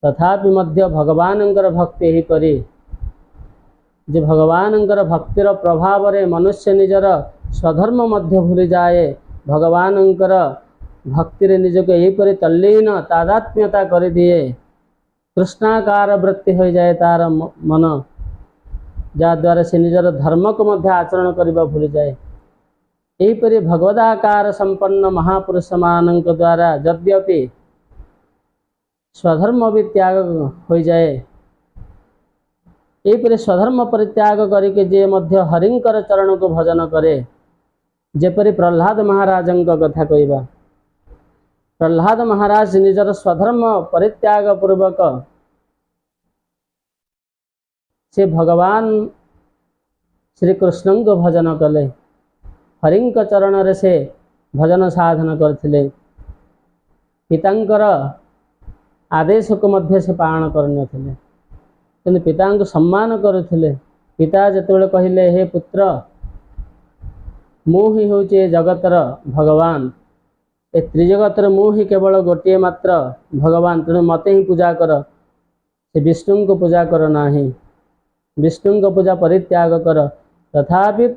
तथापि मध्य भगवान भक्ति ही करी जे भगवान भक्तिर प्रभाव रे मनुष्य निजर स्वधर्म मध्य भूली जाए भगवान भक्ति रे निजक यहीपर तल्लीन तादात्म्यता कर दिए कृष्णाकार वृत्ति हो जाए तार मन जद्वारा से निजर धर्म को मध्य आचरण करने भूली जाए। यहीपरि भगवदाकार संपन्न महापुरुष मान द्वारा यद्यपि स्वधर्म भी त्याग हो जाए यहीपरि स्वधर्म परित्याग करके जे मध्य हरिंकर चरण को भजन करे जेपरि प्रहलाद महाराज कथा कहवा प्रहलाद महाराज निजर स्वधर्म परित्याग पूर्वक से भगवान श्री कृष्ण को भजन कले हरिंक चरण रे से भजन साधन करथिले पितांकर आदेश को मध्य से पालन करनथिले किंतु पिता को सम्मान करुथिले। पिता जेतेबेले कहिले हे पुत्र मु ही होचे जगतर भगवान ए त्रिजगतर मु ही केवल गोटे मात्र भगवान तेणु मते ही पूजा कर से विष्णु को पूजा कर नाही विष्णु को पूजा परित्याग कर तथापि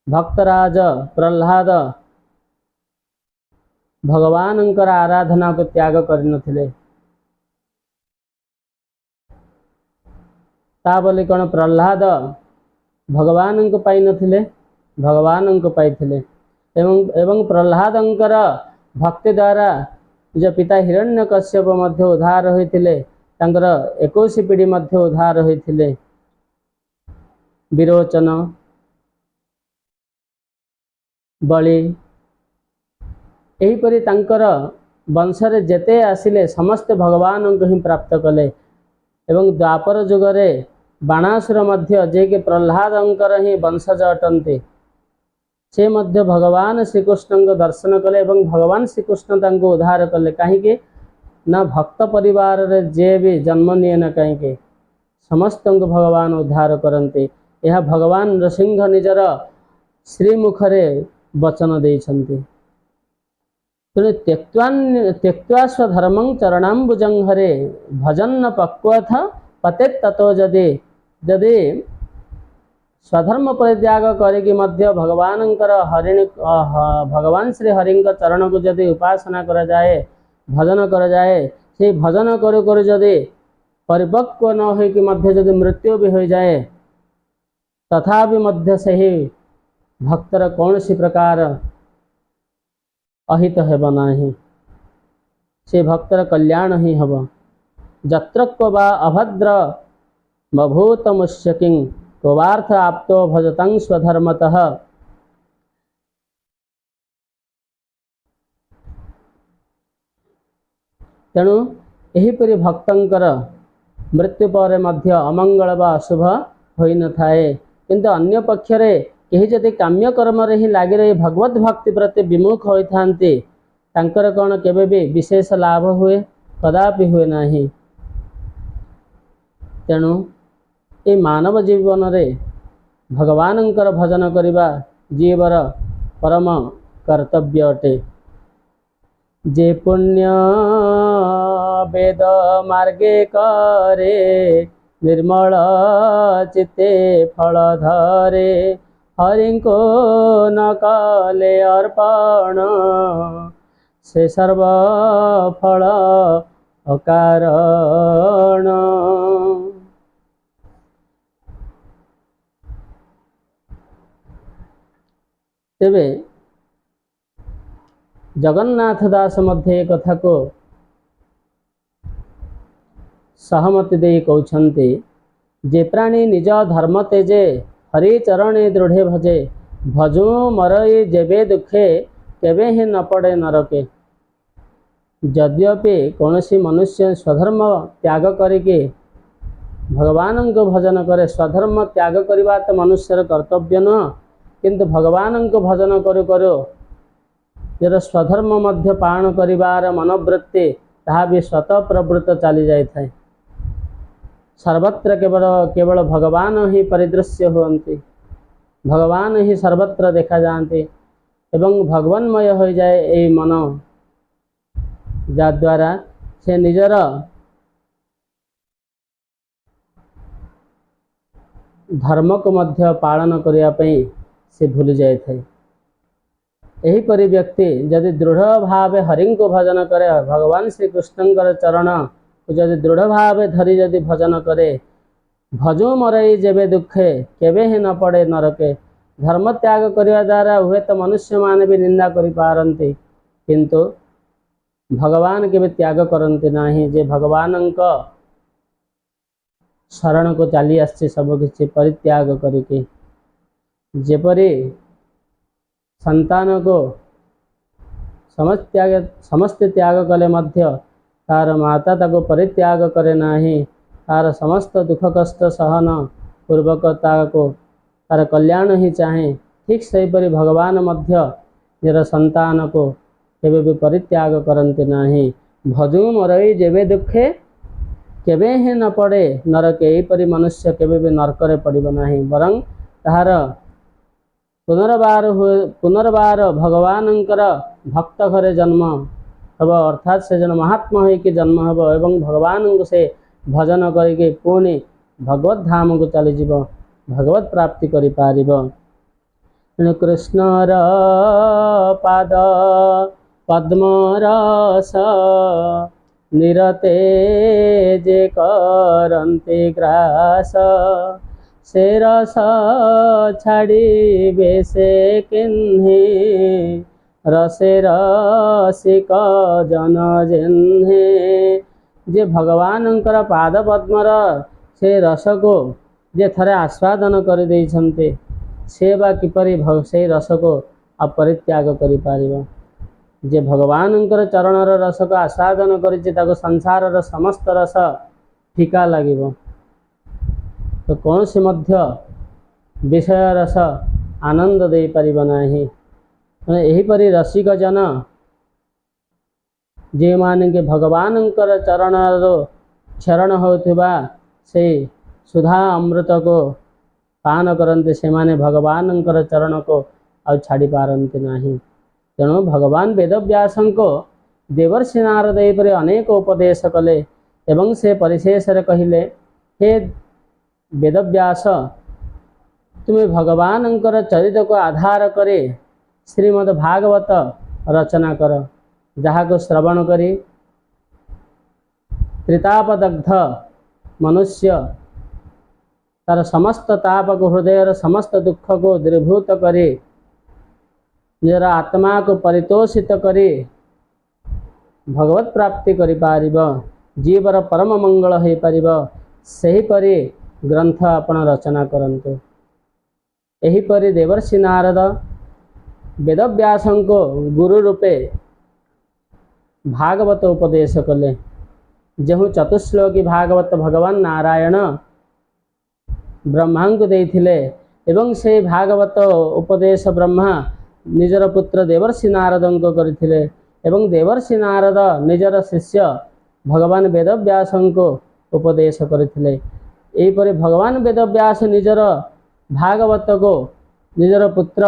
भक्तराज प्रहलाद भगवान आराधना को त्याग करनथिले। ता बोली कौन प्रहलाद भगवान को पाई नथिले भगवान को पाइथिले एवं प्रहलाद भक्ति द्वारा जो पिता हिरण्यकश्यप मध्य उद्धार होइथिले तांकर 21 पीढ़ी मध्य उद्धार होइथिले। विरोचन बलि एहीपरि तांकर वंशरे जेते आसिले समस्त भगवान को ही प्राप्त कले एवं द्वापर जुगरे बाणासुर मध्य जे कि प्रहलाद ही वंशज अटंती से मध्य भगवान श्रीकृष्ण को दर्शन कले एवं भगवान श्रीकृष्ण तांको उद्धार कले कहीं ना भक्त परिवार रे जे भी जन्म निये न कहीं समस्त को भगवान उद्धार करते यह भगवान नृसिंह निजर श्रीमुखरे वचन देइछन्ति। तेणु त्यक्त्वा स्वधर्मं चरणाम्बुजं हरे भजन्न पक्वथ पतेत् ततो जदि जदि स्वधर्म परित्याग करके मध्य भगवान श्री हरिंक चरण को जदि उपासना करा जाए भजन करा जाए से भजन करू करू जदि परिपक्व न हो कि मध्य जदि मृत्यु भी हो जाए तथापि मध्य से ही भक्तर कौन सी प्रकार अहित हेब नाही से भक्तर कल्याण ही हब। जत्र क्व वा अभद्र बभूत मुष्यकिं को वार्थ आप्तो भजतं स्वधर्मतः। तेणु एहीपरि भक्तंकर मृत्यु पर मध्य अमंगल व अशुभ होई न थाए। किंतु अन्य पक्षरे केही जदि काम्य कर्म रे ही लागि रही भगवत भक्ति प्रति विमुख होई थांती तांकर कौन केबे भी विशेष लाभ हुए, कदापि हुए नहीं। तेणु ये मानव जीवन रे भगवानंकर भजन करिबा जीवर परम कर्तव्य अटे। जे पुण्य वेद मार्गे करे निर्मल चित्ते फल धरे हरि को न कले अर्पण से सर्व फल अकारण। तेबे जगन्नाथ दास मध्य कथा को सहमति दे कहते जे प्राणी निज धर्म तेजे हरि चरणे दृढ़े भजे भजू मरई जेबे दुखे केबे ही न पड़े नरके। यद्यपि कौनसी मनुष्य स्वधर्म त्याग करके भगवान को भजन करे, स्वधर्म त्याग करवा तो मनुष्यर कर्तव्य न, किंतु भगवान को भजन करू करू जर स्वधर्म मध्य पालन करिवार मनोवृत्ति ताहा भी स्वतः प्रवृत्त चली जाए थाए। सर्वत्र केवल केवल भगवान ही परिदृश्य हुअन्ति, भगवान ही सर्वत्र देखा जाते एवं भगवानमय हो जाए ये मन, जाद्वारा से निजर धर्म को मध्य पालन करने से भूली जाए थे। एहीपरि व्यक्ति यदि दृढ़ भाव हरि को भजन करे, भगवान श्री कृष्णकर चरण जदि दृढ़ भाव धरी जदि भजन करे भजो मरई जेबे दुखे केबे ही न पड़े नरके। धर्म त्याग करने द्वारा हुए तो मनुष्य माने भी निंदा करि पारंती, किंतु भगवान के भी त्याग करते नहीं। जे भगवान शरण को चली आसছে सब किसी परित्याग करके, जेपरी संतान को समस्त त्याग कले मध्य तार माता ताको परित्याग करे नाही, तार समस्त दुख कष्ट सहन पूर्वक ताको तार कल्याण ही चाहे। ठीक सेहीपरि भगवान मध्य निर संतान को केबे भी परित्याग करते नहीं। भजू मरई जेबे दुखे केबे ही न पड़े नरके। एहीपरि मनुष्य केबे भी नरकरे पड़िब नाही, बरं ताहार पुनर्बार भगवानंकर भक्त घरे जन्म हम, अर्थात से जन महात्मा होइके जन्म हम एवं भगवान को से भजन करके पुणी भगवत धाम को चली जीव, भगवत प्राप्ति करि पारिब। कृष्णर पाद पद्म रस निरते जे करन्ते ग्रास से रस छाड़ी बेसे किन्हे रसे रसिक जन जिन्हे। जे भगवानंकर पाद पद्मर से रस को जे थरे आस्वादन कर देइछन्ते से बा किपरि से रस को अपरित्याग करि पारिब। जे भगवानंकर चरणर रस को आस्वादन करिछि ताको संसारर समस्त रस फीका लागिब, तो कौन से मध्य विषय रस आनंद दे पारिब नाही। एहीपरि रसिक जन जे माने के भगवानंकर चरणर शरण होथुबा से सुधा अमृत को पान करते से माने भगवानंकर चरण को आ छाड़ी पारंते नाही। तेणु भगवान वेदव्यास को देवर्षि नारद एहीपरि अनेक उपदेश कले एवं से परिशेष कहिले, हे वेदव्यास तुम्हें भगवानंकर चरित्र को आधार करे श्रीमद् भागवत रचना कर, जहाँ को श्रवण करी त्रितापदग्ध मनुष्य तार समस्त ताप को हृदय समस्त दुख को द्रीभूत करे निजर आत्मा को परितोषित करे भगवत प्राप्ति करि पारिब, जीवर परम मंगल हो पारिब। सेहीपरि ग्रंथ आपण रचना करंतु। एहीपरि देवर्षि नारद वेदव्यास को गुरु रूपे भागवत उपदेश कले। जो चतुश्लोकी भागवत भगवान नारायण ब्रह्मा को देइथिले एवं से भागवत उपदेश ब्रह्मा निजर पुत्र देवर्षि नारद को करथिले एवं देवर्षि नारद निजर शिष्य भगवान वेदव्यास को उपदेश करथिले। एहिपरि भगवान वेदव्यास निजर भागवत को निजर पुत्र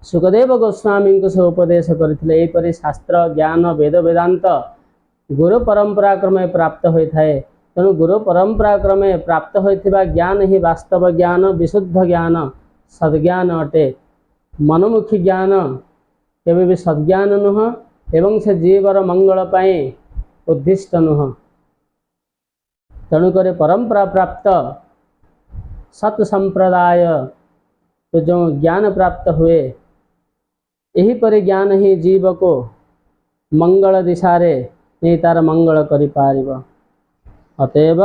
सुखदेव गोस्वामी को से उपदेश करथिले। एहिपरि शास्त्र ज्ञान वेद वेदांत गुरु परंपरा क्रमे प्राप्त होता है। तेणु गुरु परंपरा क्रमे प्राप्त होता ज्ञान ही वास्तव ज्ञान विशुद्ध ज्ञान सद्ज्ञान अटे। मनमुखी ज्ञान केवे भी सद्ज्ञान नुह एवं से जीवर मंगल पाई उद्दिष्ट नुह। तेणुक परंपरा प्राप्त सत संप्रदाय तो जो ज्ञान प्राप्त हुए यही पर ज्ञान ही जीव को मंगल दिशा रे नहीं तार मंगल करि पारिब। अतएव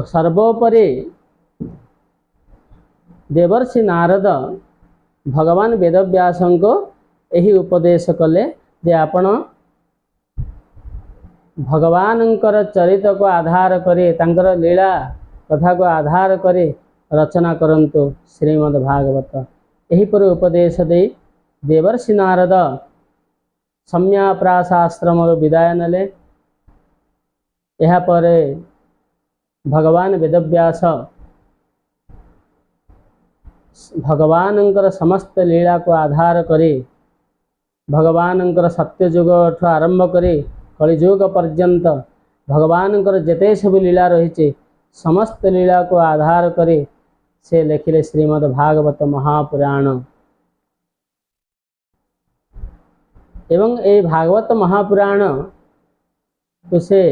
सर्वोपरि देवर्षि नारद भगवान वेदव्यास को यही उपदेश कले जे आपण भगवानंकर चरित को आधार करे तांकर लीला कथा को आधार करे रचना करंतु श्रीमद् भागवत। यही पर उपदेश दे देवर्षि नारद सम्याप्राशाश्रम विदाय नेले। यह पर भगवान वेदव्यास भगवानंकर समस्त लीला को आधार करी भगवानंकर सत्ययुग ठू आरंभ करी कलियुग पर्यंत भगवानंकर जेते सब लीला रही समस्त लीला को आधार करी से लिखिले श्रीमद् भागवत महापुराण। एवं ए भागवत महापुराण उसे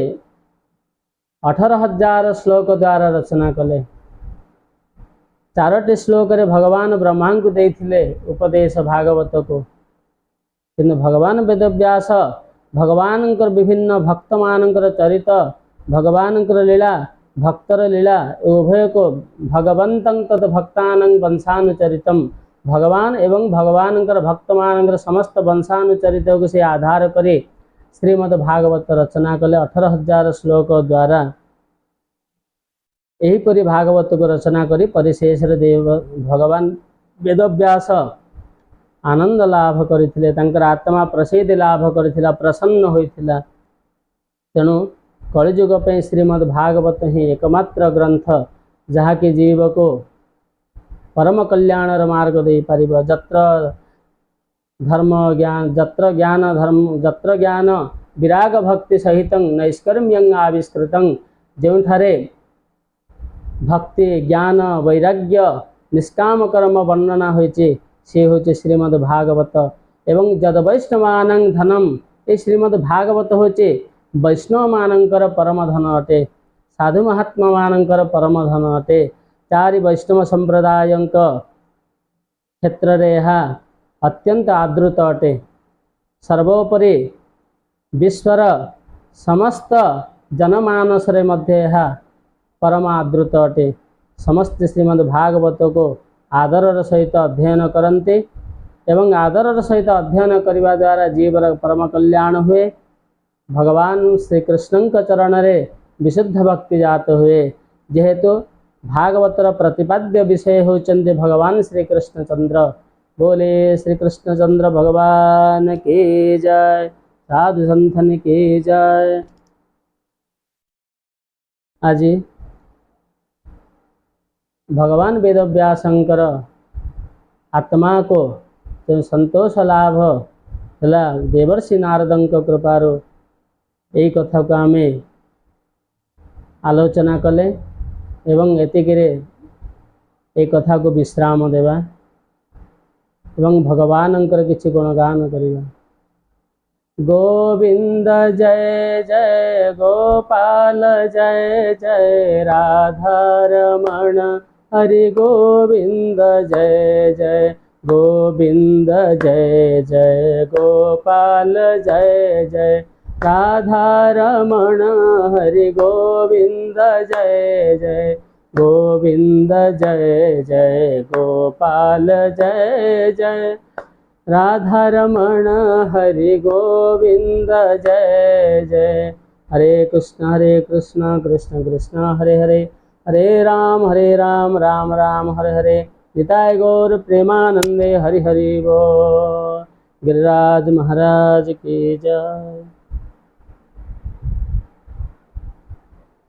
18,000 श्लोक द्वारा रचना कले। 4टी श्लोक रे भगवान ब्रह्मा को देइथिले उपदेश भागवत को। किंतु भगवान वेदव्यास भगवानंकर विभिन्न भक्त मानकर चरित भगवानंकर लीला भक्तर लीला उभय को भगवंतं तद भक्तानं वंशानुचरितम भगवान एवं भगवानंकर भक्त मानकर समस्त वंशानुचरित को से आधार करे श्रीमद् भागवत रचना कले 18,000 श्लोक द्वारा। यहीपरि भागवत को रचना करी परिशेष देव भगवान वेदव्यास आनंद लाभ करथिले। तांकर आत्मा प्रसिद्धि लाभ करथिला प्रसन्न होइथिला। तेणु कलियुग पे श्रीमद् भागवत ही एकमात्र ग्रंथ जहाँकि जीव को परम कल्याण मार्ग दे पारिब। जत्र धर्म ज्ञान जत्र ज्ञान धर्म जत्र ज्ञान विराग भक्ति सहित नैष्कर्म्यं आविष्कृतं जोठारे भक्ति ज्ञान वैराग्य निष्काम कर्म वर्णना होइचे से होचे श्रीमद् भागवत। एवं जद वैष्णवानां धनम ये श्रीमद् भागवत होचे वैष्णव मानकर परम धन अटे साधु महात्मा मानकर परम धन अटे। चारि वैष्णव संप्रदाय क्षेत्र रे अत्यंत आदृत अटे। सर्वोपरि विश्वर समस्त जनमानस रे मध्य परम आदृत अटे। समस्त श्रीमद् भागवत को आदरर सहित अध्ययन करते एवं आदरर सहित अध्ययन करने द्वारा जीवर परम कल्याण हुए। भगवान श्री कृष्ण चरण रे विशुद्ध भक्ति जात हुए। जेहेतु भागवतर प्रतिपाद्य विषय होचंदे भगवान श्री कृष्णचंद्र। बोले श्री कृष्णचंद्र भगवान की जय। साधु संतन की जय। आज भगवान वेदव्यासंकर आत्मा को जो संतोष लाभ है देवर्षि नारदं कृपारो यही कथा को आम आलोचना कले एवं एतिकिरे ए कथा को विश्राम देवा एवं भगवानंकर किछि गुणगान करिवा। गोविंद जय जय गोपाल जय जय राधारमण हरि गोविंद जय जय गोविंद जय जय गोपाल जय जय राधारमण हरि गोविंद जय जय गोविंद जय जय गोपाल जय जय राधा रमण हरि गोविंद जय जय। हरे कृष्ण कृष्ण कृष्ण हरे हरे, हरे राम राम राम हरे हरे। निताय गौर प्रेमानंदे हरि हरि बोल। गिरिराज महाराज की जय।